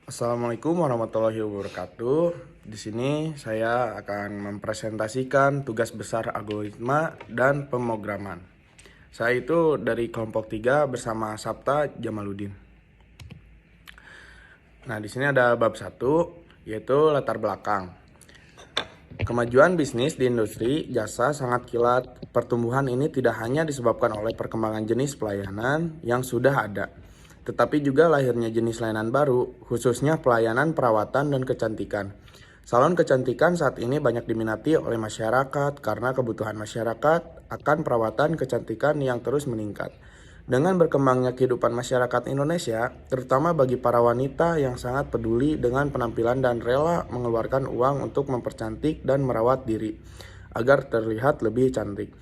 Assalamualaikum warahmatullahi wabarakatuh. Di sini saya akan mempresentasikan tugas besar algoritma dan pemrograman. Saya itu dari kelompok 3 bersama Sabta Jamaluddin. Nah, di sini ada bab 1 yaitu latar belakang. Kemajuan bisnis di industri jasa sangat kilat. Pertumbuhan ini tidak hanya disebabkan oleh perkembangan jenis pelayanan yang sudah ada, tetapi juga lahirnya jenis layanan baru, khususnya pelayanan perawatan dan kecantikan. Salon kecantikan saat ini banyak diminati oleh masyarakat karena kebutuhan masyarakat akan perawatan kecantikan yang terus meningkat. Dengan berkembangnya kehidupan masyarakat Indonesia, terutama bagi para wanita yang sangat peduli dengan penampilan dan rela mengeluarkan uang untuk mempercantik dan merawat diri agar terlihat lebih cantik.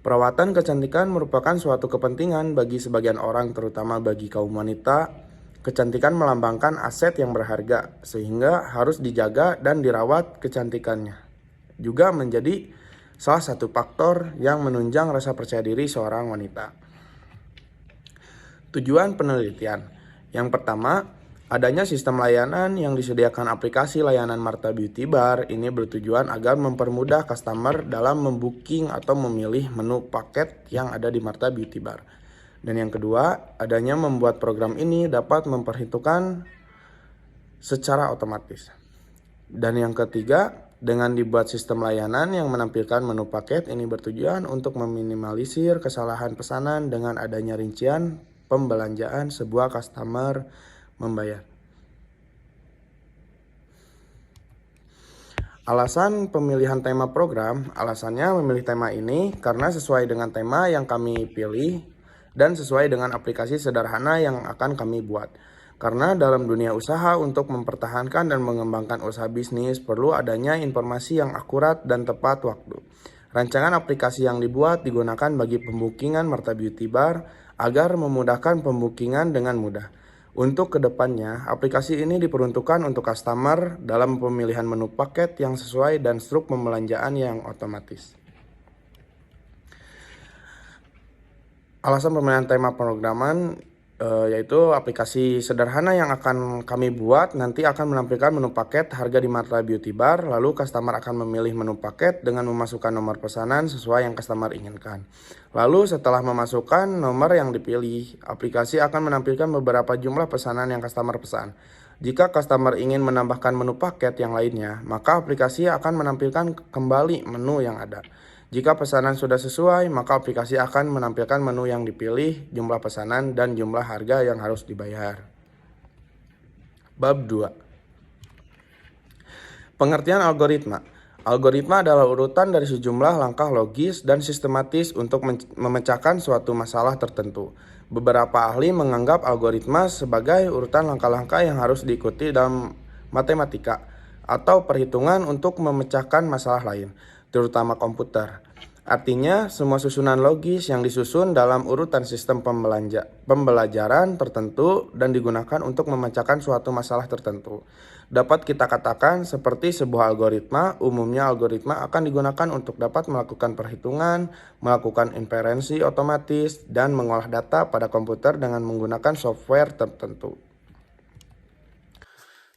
Perawatan kecantikan merupakan suatu kepentingan bagi sebagian orang, terutama bagi kaum wanita. Kecantikan melambangkan aset yang berharga, sehingga harus dijaga dan dirawat kecantikannya. Juga menjadi salah satu faktor yang menunjang rasa percaya diri seorang wanita. Tujuan penelitian. Yang pertama, adanya sistem layanan yang disediakan aplikasi layanan Marta Beauty Bar ini bertujuan agar mempermudah customer dalam membooking atau memilih menu paket yang ada di Marta Beauty Bar. Dan yang kedua, adanya membuat program ini dapat memperhitungkan secara otomatis. Dan yang ketiga, dengan dibuat sistem layanan yang menampilkan menu paket ini bertujuan untuk meminimalisir kesalahan pesanan dengan adanya rincian pembelanjaan sebuah customer membayar. Alasan pemilihan tema program, alasannya memilih tema ini karena sesuai dengan tema yang kami pilih dan sesuai dengan aplikasi sederhana yang akan kami buat. Karena dalam dunia usaha untuk mempertahankan dan mengembangkan usaha bisnis perlu adanya informasi yang akurat dan tepat waktu. Rancangan aplikasi yang dibuat digunakan bagi pembookingan Marta Beauty Bar agar memudahkan pembookingan dengan mudah. Untuk kedepannya, aplikasi ini diperuntukkan untuk customer dalam pemilihan menu paket yang sesuai dan struk pembelanjaan yang otomatis. Alasan pemilihan tema pemrograman yaitu aplikasi sederhana yang akan kami buat nanti akan menampilkan menu paket harga di Marta Beauty Bar, lalu customer akan memilih menu paket dengan memasukkan nomor pesanan sesuai yang customer inginkan. Lalu setelah memasukkan nomor yang dipilih, aplikasi akan menampilkan beberapa jumlah pesanan yang customer pesan. Jika customer ingin menambahkan menu paket yang lainnya, maka aplikasi akan menampilkan kembali menu yang ada. Jika pesanan sudah sesuai, maka aplikasi akan menampilkan menu yang dipilih, jumlah pesanan, dan jumlah harga yang harus dibayar. Bab 2. Pengertian algoritma. Algoritma adalah urutan dari sejumlah langkah logis dan sistematis untuk memecahkan suatu masalah tertentu. Beberapa ahli menganggap algoritma sebagai urutan langkah-langkah yang harus diikuti dalam matematika atau perhitungan untuk memecahkan masalah lain, terutama komputer. Artinya, semua susunan logis yang disusun dalam urutan sistem pembelajaran tertentu dan digunakan untuk memecahkan suatu masalah tertentu. Dapat kita katakan seperti sebuah algoritma. Umumnya algoritma akan digunakan untuk dapat melakukan perhitungan, melakukan inferensi otomatis, dan mengolah data pada komputer dengan menggunakan software tertentu.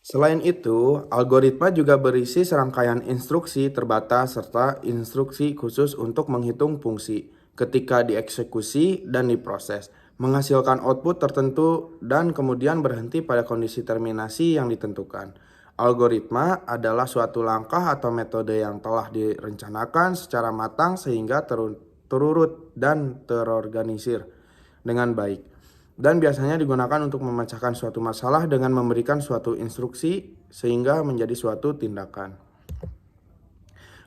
Selain itu, algoritma juga berisi serangkaian instruksi terbatas serta instruksi khusus untuk menghitung fungsi ketika dieksekusi dan diproses, menghasilkan output tertentu, dan kemudian berhenti pada kondisi terminasi yang ditentukan. Algoritma adalah suatu langkah atau metode yang telah direncanakan secara matang sehingga terurut dan terorganisir dengan baik, dan biasanya digunakan untuk memecahkan suatu masalah dengan memberikan suatu instruksi sehingga menjadi suatu tindakan.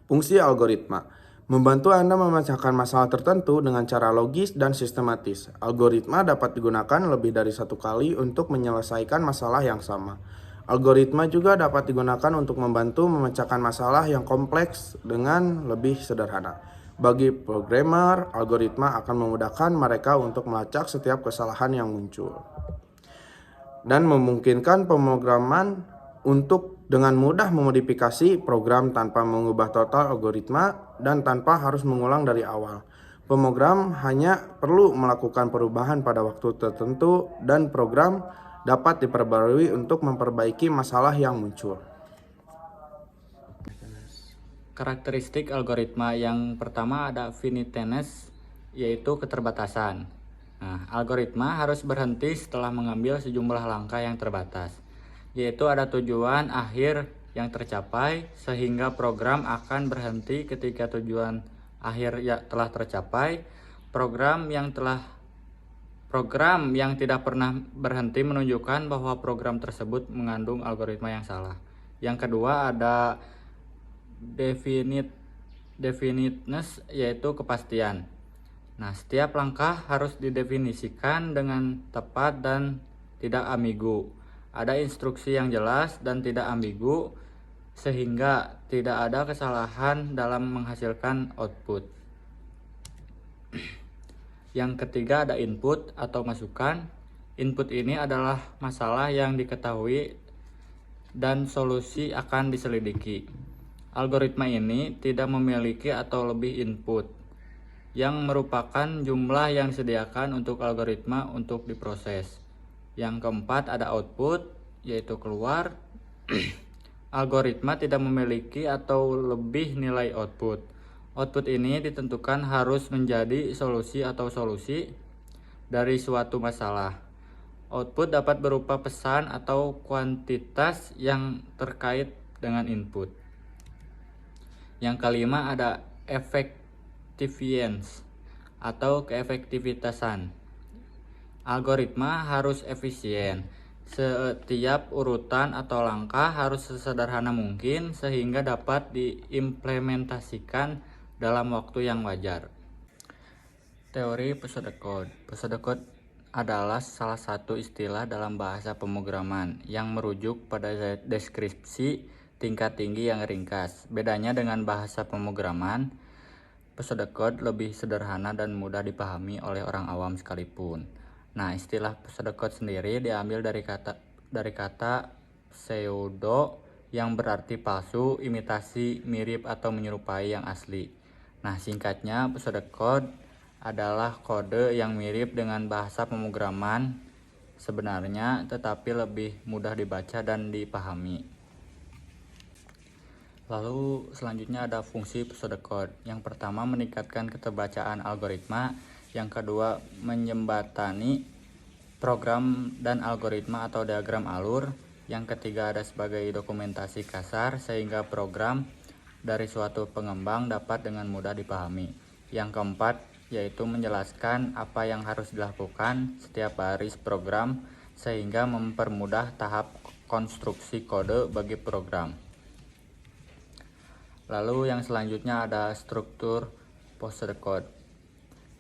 Fungsi algoritma membantu Anda memecahkan masalah tertentu dengan cara logis dan sistematis. Algoritma dapat digunakan lebih dari satu kali untuk menyelesaikan masalah yang sama. Algoritma juga dapat digunakan untuk membantu memecahkan masalah yang kompleks dengan lebih sederhana. Bagi programmer, algoritma akan memudahkan mereka untuk melacak setiap kesalahan yang muncul dan memungkinkan pemrograman untuk dengan mudah memodifikasi program tanpa mengubah total algoritma dan tanpa harus mengulang dari awal. Pemrogram hanya perlu melakukan perubahan pada waktu tertentu dan program dapat diperbarui untuk memperbaiki masalah yang muncul. Karakteristik algoritma yang pertama ada finiteness, yaitu keterbatasan. Nah, algoritma harus berhenti setelah mengambil sejumlah langkah yang terbatas, yaitu ada tujuan akhir yang tercapai, sehingga program akan berhenti ketika tujuan akhir telah tercapai. Program yang tidak pernah berhenti menunjukkan bahwa program tersebut mengandung algoritma yang salah. Yang kedua ada definiteness, yaitu kepastian. Nah, setiap langkah harus didefinisikan dengan tepat dan tidak ambigu. Ada instruksi yang jelas dan tidak ambigu, sehingga tidak ada kesalahan dalam menghasilkan output. Yang ketiga ada input atau masukan. Input ini adalah masalah yang diketahui dan solusi akan diselidiki. Algoritma ini tidak memiliki atau lebih input, yang merupakan jumlah yang disediakan untuk algoritma untuk diproses. Yang keempat ada output, yaitu keluar. Algoritma tidak memiliki atau lebih nilai output. Output ini ditentukan harus menjadi solusi atau solusi dari suatu masalah. Output dapat berupa pesan atau kuantitas yang terkait dengan input. Yang kelima ada effectiveness atau keefektivitasan. Algoritma harus efisien. Setiap urutan atau langkah harus sesederhana mungkin sehingga dapat diimplementasikan dalam waktu yang wajar. Teori pseudocode. Pseudocode adalah salah satu istilah dalam bahasa pemrograman yang merujuk pada deskripsi tingkat tinggi yang ringkas. Bedanya dengan bahasa pemrograman, pseudocode lebih sederhana dan mudah dipahami oleh orang awam sekalipun. Nah, istilah pseudocode sendiri diambil dari kata pseudo yang berarti palsu, imitasi, mirip atau menyerupai yang asli. Nah, singkatnya pseudocode adalah kode yang mirip dengan bahasa pemrograman sebenarnya, tetapi lebih mudah dibaca dan dipahami. Lalu selanjutnya ada fungsi pseudocode. Yang pertama meningkatkan keterbacaan algoritma, yang kedua menjembatani program dan algoritma atau diagram alur, yang ketiga ada sebagai dokumentasi kasar sehingga program dari suatu pengembang dapat dengan mudah dipahami. Yang keempat yaitu menjelaskan apa yang harus dilakukan setiap baris program sehingga mempermudah tahap konstruksi kode bagi program. Lalu yang selanjutnya ada struktur pseudocode.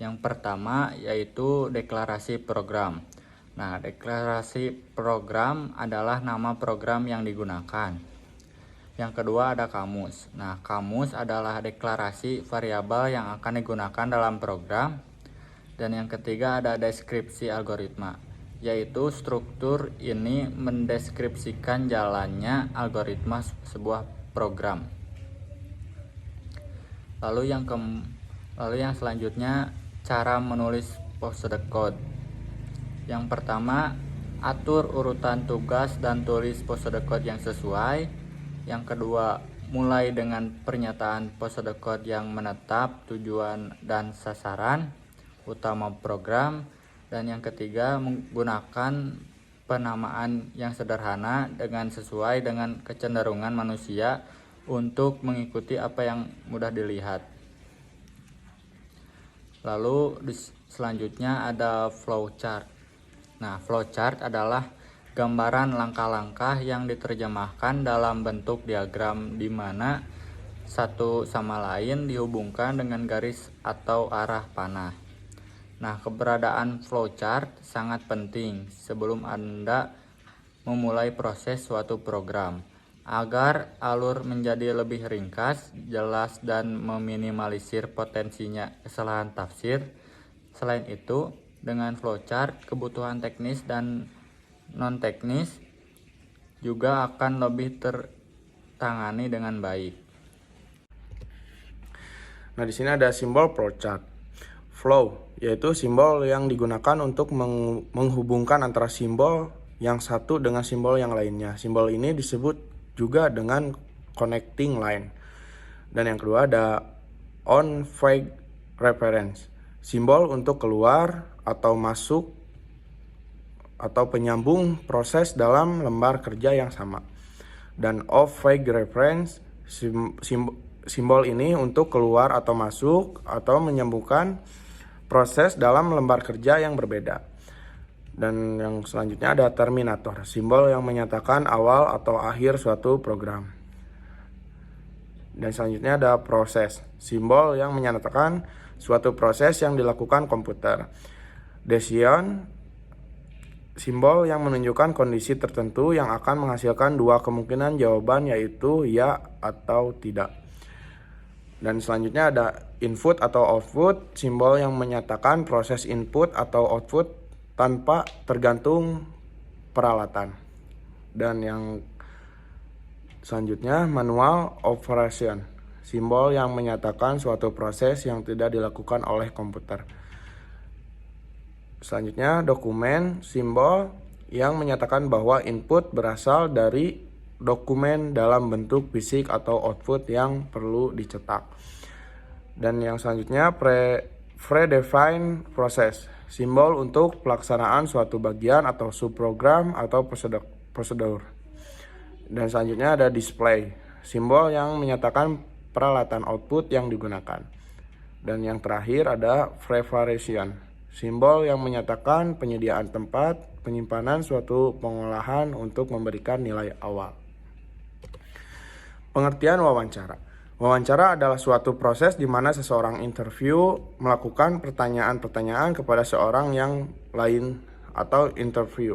Yang pertama yaitu deklarasi program. Nah, deklarasi program adalah nama program yang digunakan. Yang kedua ada kamus. Nah, kamus adalah deklarasi variabel yang akan digunakan dalam program. Dan yang ketiga ada deskripsi algoritma, yaitu struktur ini mendeskripsikan jalannya algoritma sebuah program. Lalu yang selanjutnya cara menulis pseudocode. Yang pertama, atur urutan tugas dan tulis pseudocode yang sesuai. Yang kedua, mulai dengan pernyataan pseudocode yang menetap tujuan dan sasaran utama program. Dan yang ketiga, menggunakan penamaan yang sederhana dengan sesuai dengan kecenderungan manusia untuk mengikuti apa yang mudah dilihat. Lalu selanjutnya ada flowchart. Nah, flowchart adalah gambaran langkah-langkah yang diterjemahkan dalam bentuk diagram di mana satu sama lain dihubungkan dengan garis atau arah panah. Nah, keberadaan flowchart sangat penting sebelum Anda memulai proses suatu program, agar alur menjadi lebih ringkas, jelas, dan meminimalisir potensinya kesalahan tafsir. Selain itu, dengan flowchart, kebutuhan teknis dan non-teknis juga akan lebih tertangani dengan baik. Nah, di sini ada simbol flowchart. Flow yaitu simbol yang digunakan untuk menghubungkan antara simbol yang satu dengan simbol yang lainnya. Simbol ini disebut juga dengan connecting line. Dan yang kedua ada on flag reference, simbol untuk keluar atau masuk atau penyambung proses dalam lembar kerja yang sama. Dan off flag reference, simbol ini untuk keluar atau masuk atau menyambungkan proses dalam lembar kerja yang berbeda. Dan yang selanjutnya ada terminator, simbol yang menyatakan awal atau akhir suatu program. Dan selanjutnya ada proses, simbol yang menyatakan suatu proses yang dilakukan komputer. Decision, simbol yang menunjukkan kondisi tertentu yang akan menghasilkan dua kemungkinan jawaban, yaitu ya atau tidak. Dan selanjutnya ada input atau output, simbol yang menyatakan proses input atau output tanpa tergantung peralatan. Dan yang selanjutnya manual operation, simbol yang menyatakan suatu proses yang tidak dilakukan oleh komputer. Selanjutnya dokumen, simbol yang menyatakan bahwa input berasal dari dokumen dalam bentuk fisik atau output yang perlu dicetak. Dan yang selanjutnya predefined process, simbol untuk pelaksanaan suatu bagian atau subprogram atau prosedur. Dan selanjutnya ada display, simbol yang menyatakan peralatan output yang digunakan. Dan yang terakhir ada preparation, simbol yang menyatakan penyediaan tempat penyimpanan suatu pengolahan untuk memberikan nilai awal. Pengertian wawancara. Wawancara adalah suatu proses di mana seseorang interview melakukan pertanyaan-pertanyaan kepada seorang yang lain atau interview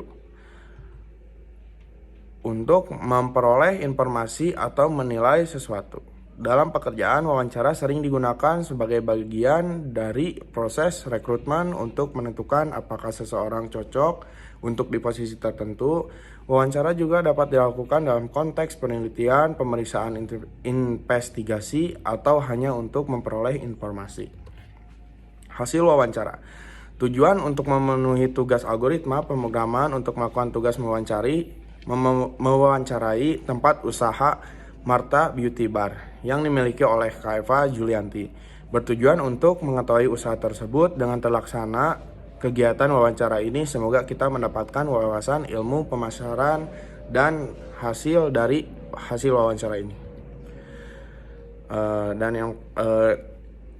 untuk memperoleh informasi atau menilai sesuatu. Dalam pekerjaan, wawancara sering digunakan sebagai bagian dari proses rekrutmen untuk menentukan apakah seseorang cocok untuk di posisi tertentu. Wawancara juga dapat dilakukan dalam konteks penelitian, pemeriksaan investigasi, atau hanya untuk memperoleh informasi. Hasil wawancara. Tujuan untuk memenuhi tugas algoritma pemrograman untuk melakukan tugas mewawancarai tempat usaha Martha Beauty Bar yang dimiliki oleh Kak Eva Julianti, bertujuan untuk mengetahui usaha tersebut. Dengan terlaksana kegiatan wawancara ini, semoga kita mendapatkan wawasan, ilmu, pemasaran, dan hasil dari hasil wawancara ini.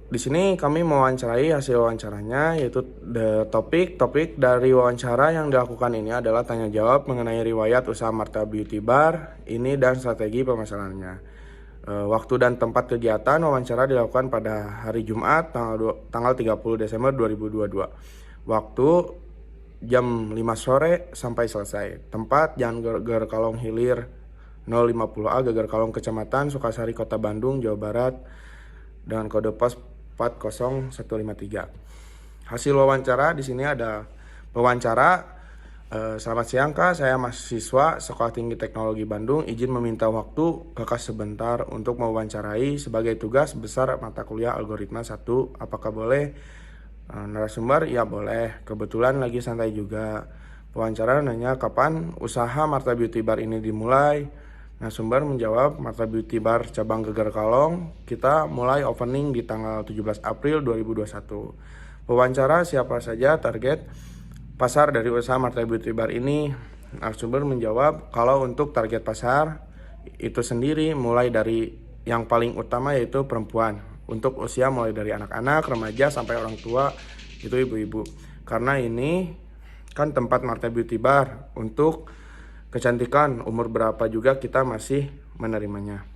Di sini kami mewawancarai hasil wawancaranya, yaitu topik dari wawancara yang dilakukan ini adalah tanya jawab mengenai riwayat usaha Martha Beauty Bar ini dan strategi pemasarannya. Waktu dan tempat kegiatan wawancara dilakukan pada hari Jumat tanggal 30 Desember 2022. Waktu jam 5 sore sampai selesai. Tempat Jalan Geger Kalong Hilir 050A, Geger Kalong, Kecamatan Sukasari, Kota Bandung, Jawa Barat, dengan kode pos 40153. Hasil wawancara di sini ada wawancara. Selamat siang Kak, saya mahasiswa Sekolah Tinggi Teknologi Bandung, izin meminta waktu Kakak sebentar untuk mewawancarai sebagai tugas besar mata kuliah algoritma 1. Apakah boleh? Narasumber, ya boleh. Kebetulan lagi santai juga. Wawancara nanya kapan usaha Martha Beauty Bar ini dimulai. Narasumber menjawab, Martha Beauty Bar cabang Geger Kalong kita mulai opening di tanggal 17 April 2021. Wawancara, siapa saja target pasar dari usaha Martha Beauty Bar ini? Narasumber menjawab, kalau untuk target pasar itu sendiri mulai dari yang paling utama yaitu perempuan. Untuk usia mulai dari anak-anak, remaja sampai orang tua, itu ibu-ibu. Karena ini kan tempat Martha Beauty Bar, untuk kecantikan umur berapa juga kita masih menerimanya.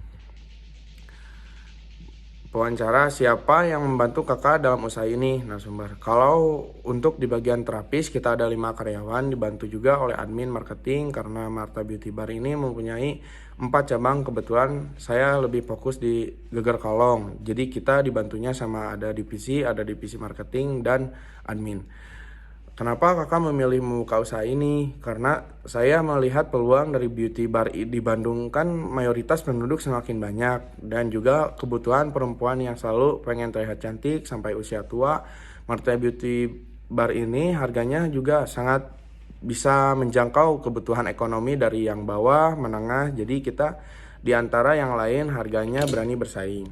Wawancara, siapa yang membantu kakak dalam usaha ini? Narasumber, kalau untuk di bagian terapis kita ada 5 karyawan, dibantu juga oleh admin marketing karena Martha Beauty Bar ini mempunyai 4 cabang. Kebetulan saya lebih fokus di Geger Kalong, jadi kita dibantunya sama ada divisi marketing dan admin. Kenapa kakak memilih membuka usaha ini? Karena saya melihat peluang dari beauty bar di Bandung, kan mayoritas penduduk semakin banyak, dan juga kebutuhan perempuan yang selalu pengen terlihat cantik sampai usia tua. Martha Beauty Bar ini harganya juga sangat bisa menjangkau kebutuhan ekonomi dari yang bawah, menengah. Jadi kita di antara yang lain harganya berani bersaing.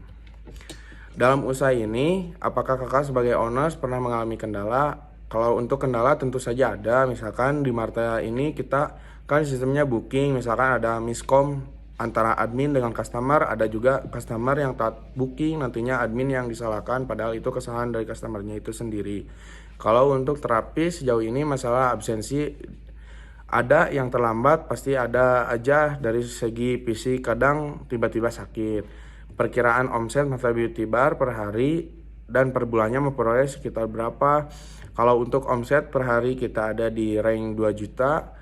Dalam usaha ini, apakah kakak sebagai owners pernah mengalami kendala? Kalau untuk kendala tentu saja ada. Misalkan di Marta ini kita kan sistemnya booking, misalkan ada miskom antara admin dengan customer, ada juga customer yang tak booking, nantinya admin yang disalahkan, padahal itu kesalahan dari customernya itu sendiri. Kalau untuk terapi sejauh ini masalah absensi ada yang terlambat, pasti ada aja dari segi fisik, kadang tiba-tiba sakit. Perkiraan omset Marta Beauty Bar per hari dan per bulannya memperoleh sekitar berapa? Kalau untuk omset per hari kita ada di rank 2 juta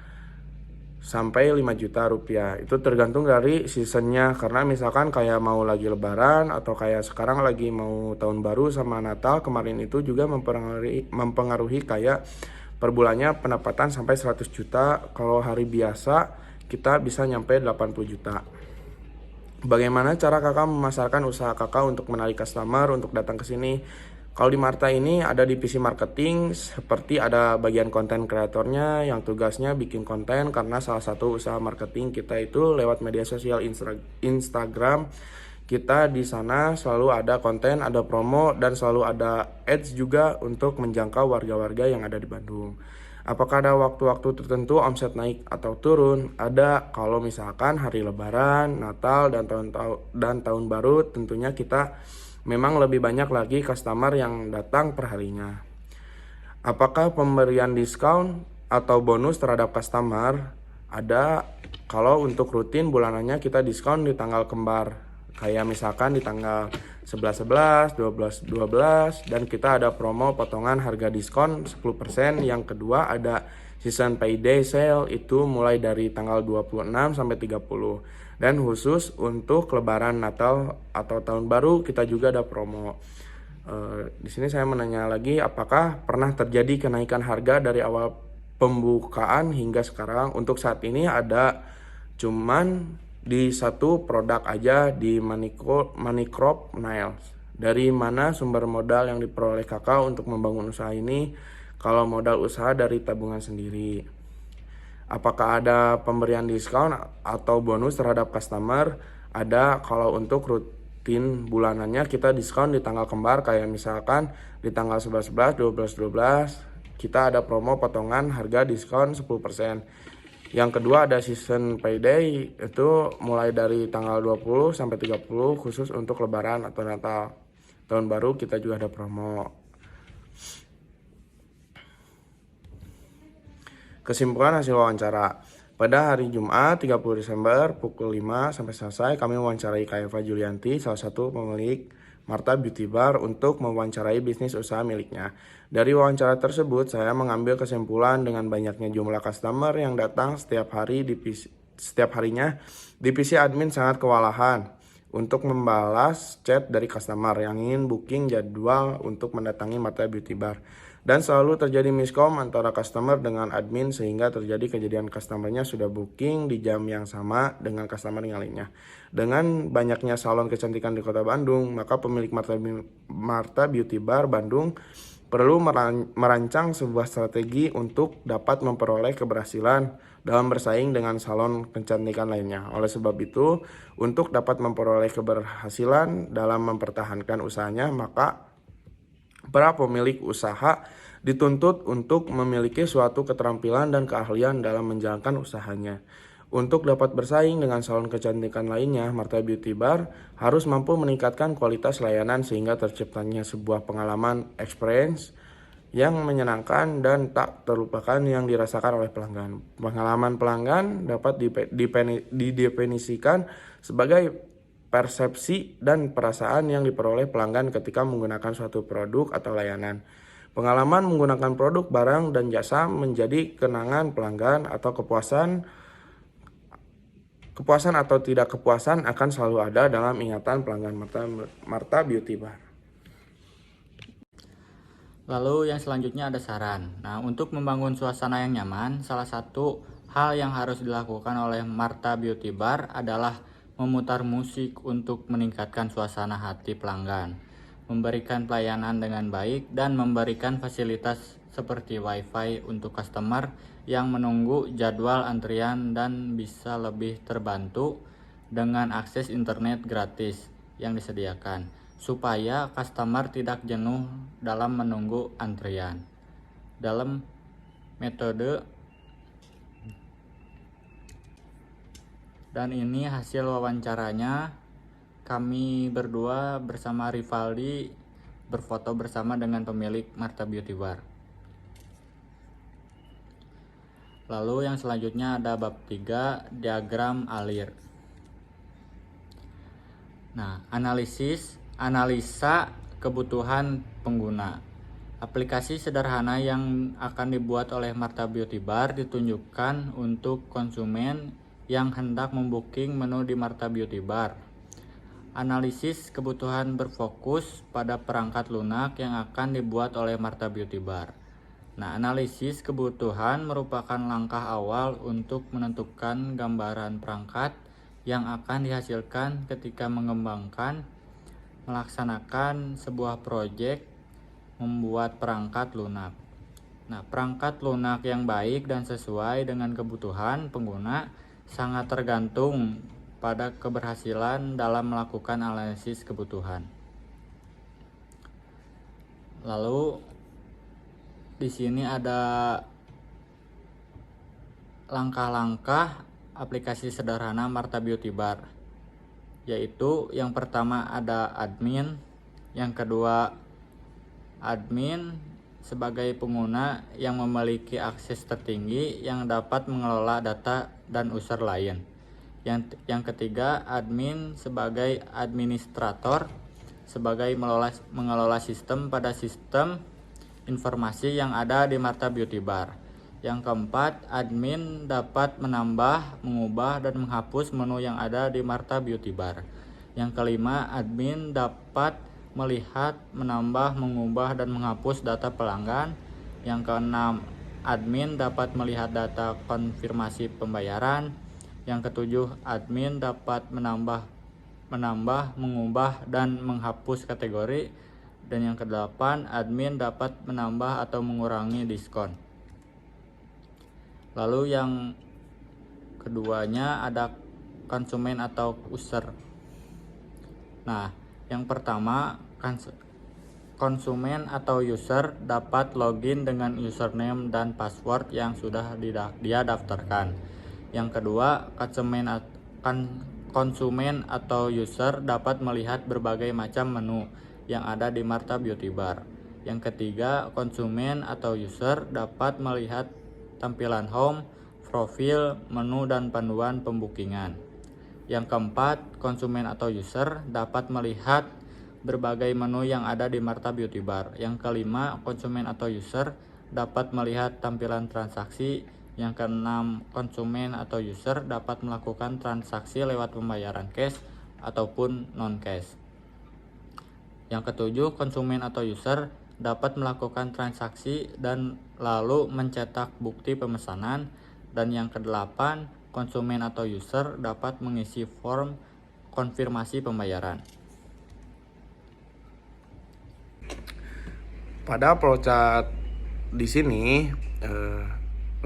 sampai 5 juta rupiah. Itu tergantung dari seasonnya, karena misalkan kayak mau lagi lebaran atau kayak sekarang lagi mau tahun baru sama Natal, kemarin itu juga mempengaruhi kayak per bulannya pendapatan sampai 100 juta. Kalau hari biasa kita bisa nyampe 80 juta. Bagaimana cara kakak memasarkan usaha kakak untuk menarik customer untuk datang ke sini? Kalau di Marta ini ada divisi marketing, seperti ada bagian konten kreatornya yang tugasnya bikin konten, karena salah satu usaha marketing kita itu lewat media sosial Instagram. Kita di sana selalu ada konten, ada promo, dan selalu ada ads juga untuk menjangkau warga-warga yang ada di Bandung. Apakah ada waktu-waktu tertentu omset naik atau turun? Ada. Kalau misalkan hari Lebaran, Natal, dan tahun baru, tentunya kita memang lebih banyak lagi customer yang datang per harinya. Apakah pemberian diskon atau bonus terhadap customer? Ada. Kalau untuk rutin bulanannya kita diskon di tanggal kembar. Kayak misalkan di tanggal 11-11, 12-12, dan kita ada promo potongan harga diskon 10%. Yang kedua ada season payday sale, itu mulai dari tanggal 26 sampai 30. Dan khusus untuk lebaran, Natal, atau tahun baru kita juga ada promo. Di sini saya menanya lagi, apakah pernah terjadi kenaikan harga dari awal pembukaan hingga sekarang? Untuk saat ini ada, cuman di satu produk aja, di Manicrop Nails. Dari mana sumber modal yang diperoleh kakak untuk membangun usaha ini? Kalau modal usaha dari tabungan sendiri. Apakah ada pemberian diskon atau bonus terhadap customer? Ada. Kalau untuk rutin bulanannya kita diskon di tanggal kembar, kayak misalkan di tanggal 11-11, 12-12 kita ada promo potongan harga diskon 10%. Yang kedua ada season payday, itu mulai dari tanggal 20 sampai 30 khusus untuk lebaran atau Natal. Tahun baru kita juga ada promo. Kesimpulan hasil wawancara. Pada hari Jumat 30 Desember pukul 5 sampai selesai kami mewawancarai Kak Eva Julianti, salah satu pemilik Marta Beauty Bar, untuk mewawancarai bisnis usaha miliknya. Dari wawancara tersebut saya mengambil kesimpulan dengan banyaknya jumlah customer yang datang setiap harinya, divisi admin sangat kewalahan untuk membalas chat dari customer yang ingin booking jadwal untuk mendatangi Marta Beauty Bar. Dan selalu terjadi miskom antara customer dengan admin, sehingga terjadi kejadian customernya sudah booking di jam yang sama dengan customer yang lainnya. Dengan banyaknya salon kecantikan di kota Bandung, maka pemilik Marta Beauty Bar Bandung perlu merancang sebuah strategi untuk dapat memperoleh keberhasilan dalam bersaing dengan salon kecantikan lainnya. Oleh sebab itu, untuk dapat memperoleh keberhasilan dalam mempertahankan usahanya, maka para pemilik usaha dituntut untuk memiliki suatu keterampilan dan keahlian dalam menjalankan usahanya. Untuk dapat bersaing dengan salon kecantikan lainnya, Marta Beauty Bar harus mampu meningkatkan kualitas layanan sehingga terciptanya sebuah pengalaman experience yang menyenangkan dan tak terlupakan yang dirasakan oleh pelanggan. Pengalaman pelanggan dapat didefinisikan sebagai persepsi dan perasaan yang diperoleh pelanggan ketika menggunakan suatu produk atau layanan. Pengalaman menggunakan produk, barang, dan jasa menjadi kenangan pelanggan, atau kepuasan atau tidak kepuasan akan selalu ada dalam ingatan pelanggan Marta Beauty Bar. Lalu yang selanjutnya ada saran. Nah, untuk membangun suasana yang nyaman, salah satu hal yang harus dilakukan oleh Marta Beauty Bar adalah memutar musik untuk meningkatkan suasana hati pelanggan, memberikan pelayanan dengan baik, dan memberikan fasilitas seperti wifi untuk customer yang menunggu jadwal antrian dan bisa lebih terbantu dengan akses internet gratis yang disediakan, supaya customer tidak jenuh dalam menunggu antrian. Dalam metode dan ini hasil wawancaranya, kami berdua bersama Rivaldi berfoto bersama dengan pemilik Martha Beauty Bar. Lalu yang selanjutnya ada bab 3, diagram alir. Nah, analisa kebutuhan pengguna. Aplikasi sederhana yang akan dibuat oleh Martha Beauty Bar ditunjukkan untuk konsumen yang hendak membooking menu di Martha Beauty Bar. Analisis kebutuhan berfokus pada perangkat lunak yang akan dibuat oleh Martha Beauty Bar. Nah, analisis kebutuhan merupakan langkah awal untuk menentukan gambaran perangkat yang akan dihasilkan ketika melaksanakan sebuah proyek membuat perangkat lunak. Nah, perangkat lunak yang baik dan sesuai dengan kebutuhan pengguna sangat tergantung pada keberhasilan dalam melakukan analisis kebutuhan. Lalu di sini ada langkah-langkah aplikasi sederhana Martha Beauty Bar, yaitu yang pertama ada admin, yang kedua admin sebagai pengguna yang memiliki akses tertinggi yang dapat mengelola data dan user lain. Yang ketiga, admin sebagai administrator sebagai mengelola sistem pada sistem informasi yang ada di Martha Beauty Bar. Yang keempat, admin dapat menambah, mengubah, dan menghapus menu yang ada di Martha Beauty Bar. Yang kelima, admin dapat melihat, menambah, mengubah, dan menghapus data pelanggan. Yang keenam, admin dapat melihat data konfirmasi pembayaran. Yang ketujuh, admin dapat menambah, mengubah, dan menghapus kategori. Dan yang kedelapan, admin dapat menambah atau mengurangi diskon. Lalu yang keduanya ada konsumen atau user. Nah, yang pertama, konsumen atau user dapat login dengan username dan password yang sudah dia daftarkan. Yang kedua, konsumen atau user dapat melihat berbagai macam menu yang ada di Martha Beauty Bar. Yang ketiga, konsumen atau user dapat melihat tampilan home, profil, menu, dan panduan pembookingan. Yang keempat, konsumen atau user dapat melihat berbagai menu yang ada di Martha Beauty Bar. Yang kelima, konsumen atau user dapat melihat tampilan transaksi. Yang keenam, konsumen atau user dapat melakukan transaksi lewat pembayaran cash ataupun non-cash. Yang ketujuh, konsumen atau user dapat melakukan transaksi dan lalu mencetak bukti pemesanan. Dan yang kedelapan, konsumen atau user dapat mengisi form konfirmasi pembayaran. Pada flowchart di sini,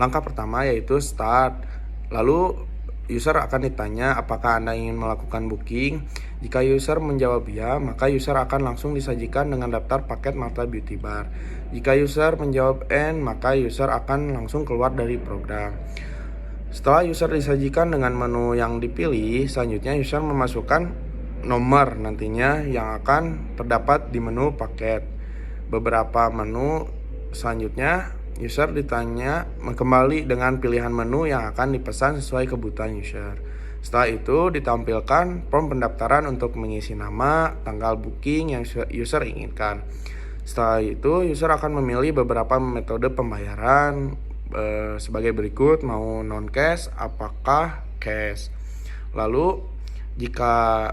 langkah pertama yaitu start. Lalu user akan ditanya apakah Anda ingin melakukan booking. Jika user menjawab ya, maka user akan langsung disajikan dengan daftar paket Martha Beauty Bar. Jika user menjawab N, maka user akan langsung keluar dari program. Setelah user disajikan dengan menu yang dipilih, selanjutnya user memasukkan nomor nantinya yang akan terdapat di menu paket. Beberapa menu selanjutnya, user ditanya kembali dengan pilihan menu yang akan dipesan sesuai kebutuhan user. Setelah itu ditampilkan form pendaftaran untuk mengisi nama, tanggal booking yang user inginkan. Setelah itu user akan memilih beberapa metode pembayaran sebagai berikut, mau non-cash, apakah cash. Lalu jika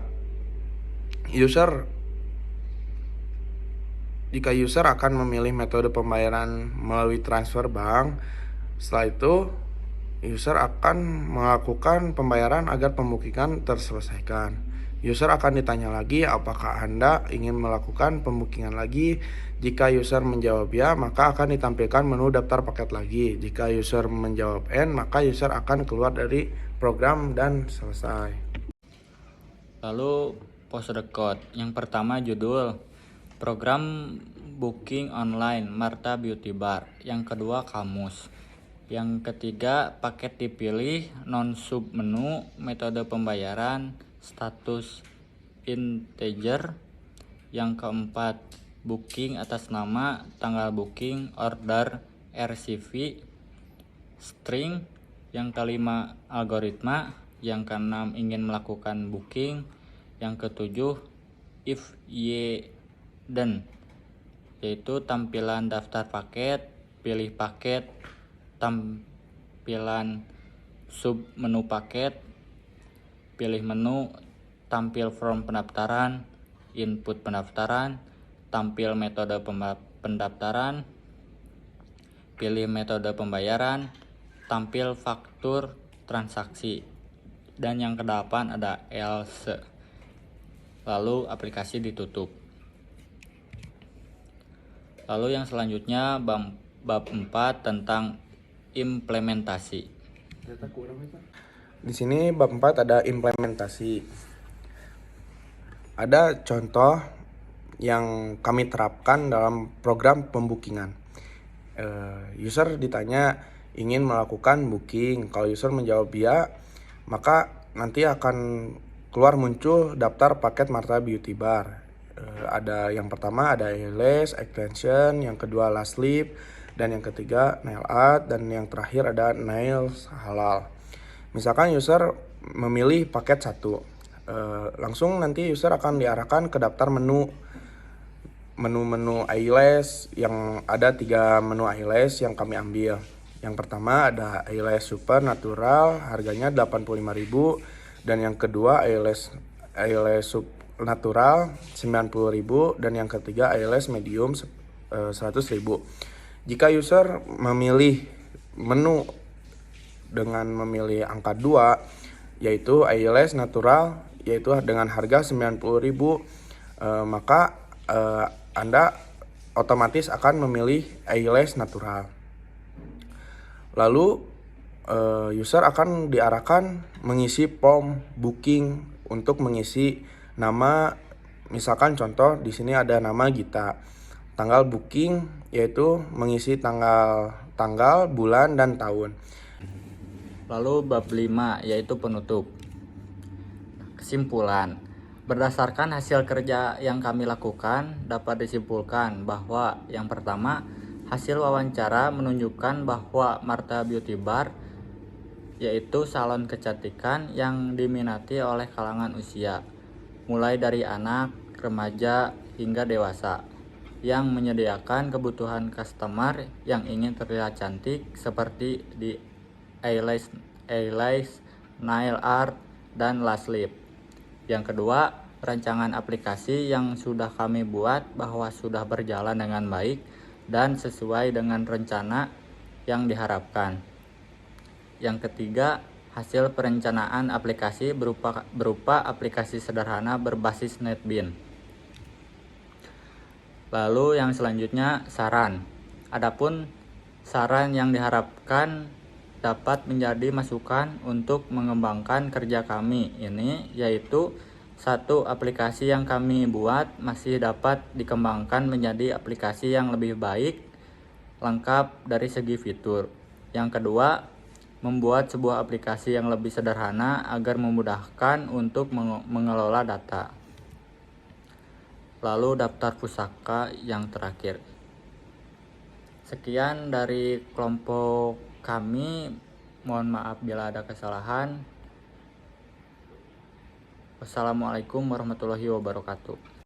user akan memilih metode pembayaran melalui transfer bank, setelah itu user akan melakukan pembayaran agar pembookingan terselesaikan. User akan ditanya lagi apakah Anda ingin melakukan pembookingan lagi. Jika user menjawab ya, maka akan ditampilkan menu daftar paket lagi. Jika user menjawab N, maka user akan keluar dari program dan selesai. Lalu post record. Yang pertama judul program booking online Martha Beauty Bar. Yang kedua kamus. Yang ketiga paket dipilih, non sub menu, metode pembayaran, status integer. Yang keempat booking atas nama, tanggal booking, order, RCV, string. Yang kelima algoritma. Yang keenam ingin melakukan booking. Yang ketujuh if y then, yaitu tampilan daftar paket, pilih paket, tampilan sub menu paket, pilih menu, tampil form pendaftaran, input pendaftaran, tampil metode pendaftaran, pilih metode pembayaran, tampil faktur transaksi, dan yang kedelapan ada else. Lalu aplikasi ditutup. Lalu yang selanjutnya bab 4 tentang implementasi. Di sini bab 4 ada implementasi. Ada contoh yang kami terapkan dalam program pembookingan. User ditanya ingin melakukan booking. Kalau user menjawab ya, maka nanti akan keluar muncul daftar paket Martha Beauty Bar. Ada yang pertama ada eyelash extension, yang kedua lash lip, dan yang ketiga nail art, dan yang terakhir ada nails halal. Misalkan user memilih paket 1, langsung nanti user akan diarahkan ke daftar menu eyelash. Yang ada 3 menu eyelash yang kami ambil. Yang pertama ada eyelash super natural, harganya 85.000, dan yang kedua eyelash sub natural 90.000, dan yang ketiga eyelash medium 100.000. Jika user memilih menu dengan memilih angka 2, yaitu eyelash natural, yaitu dengan harga 90.000, maka Anda otomatis akan memilih eyelash natural. Lalu user akan diarahkan mengisi form booking untuk mengisi nama. Misalkan contoh di sini ada nama Gita. Tanggal booking yaitu mengisi tanggal, bulan, dan tahun. Lalu bab 5 yaitu penutup. Kesimpulan. Berdasarkan hasil kerja yang kami lakukan, dapat disimpulkan bahwa yang pertama, hasil wawancara menunjukkan bahwa Martha Beauty Bar yaitu salon kecantikan yang diminati oleh kalangan usia, mulai dari anak, remaja, hingga dewasa, yang menyediakan kebutuhan customer yang ingin terlihat cantik seperti di eyelash, nail art, dan lash lip. Yang kedua, rancangan aplikasi yang sudah kami buat bahwa sudah berjalan dengan baik dan sesuai dengan rencana yang diharapkan. Yang ketiga, hasil perencanaan aplikasi berupa aplikasi sederhana berbasis NetBeans. Lalu yang selanjutnya saran. Adapun saran yang diharapkan dapat menjadi masukan untuk mengembangkan kerja kami ini, yaitu 1. Aplikasi yang kami buat masih dapat dikembangkan menjadi aplikasi yang lebih baik, lengkap dari segi fitur. Yang kedua, membuat sebuah aplikasi yang lebih sederhana agar memudahkan untuk mengelola data. Lalu daftar pusaka yang terakhir. Sekian dari kelompok kami. Mohon maaf bila ada kesalahan. Wassalamualaikum warahmatullahi wabarakatuh.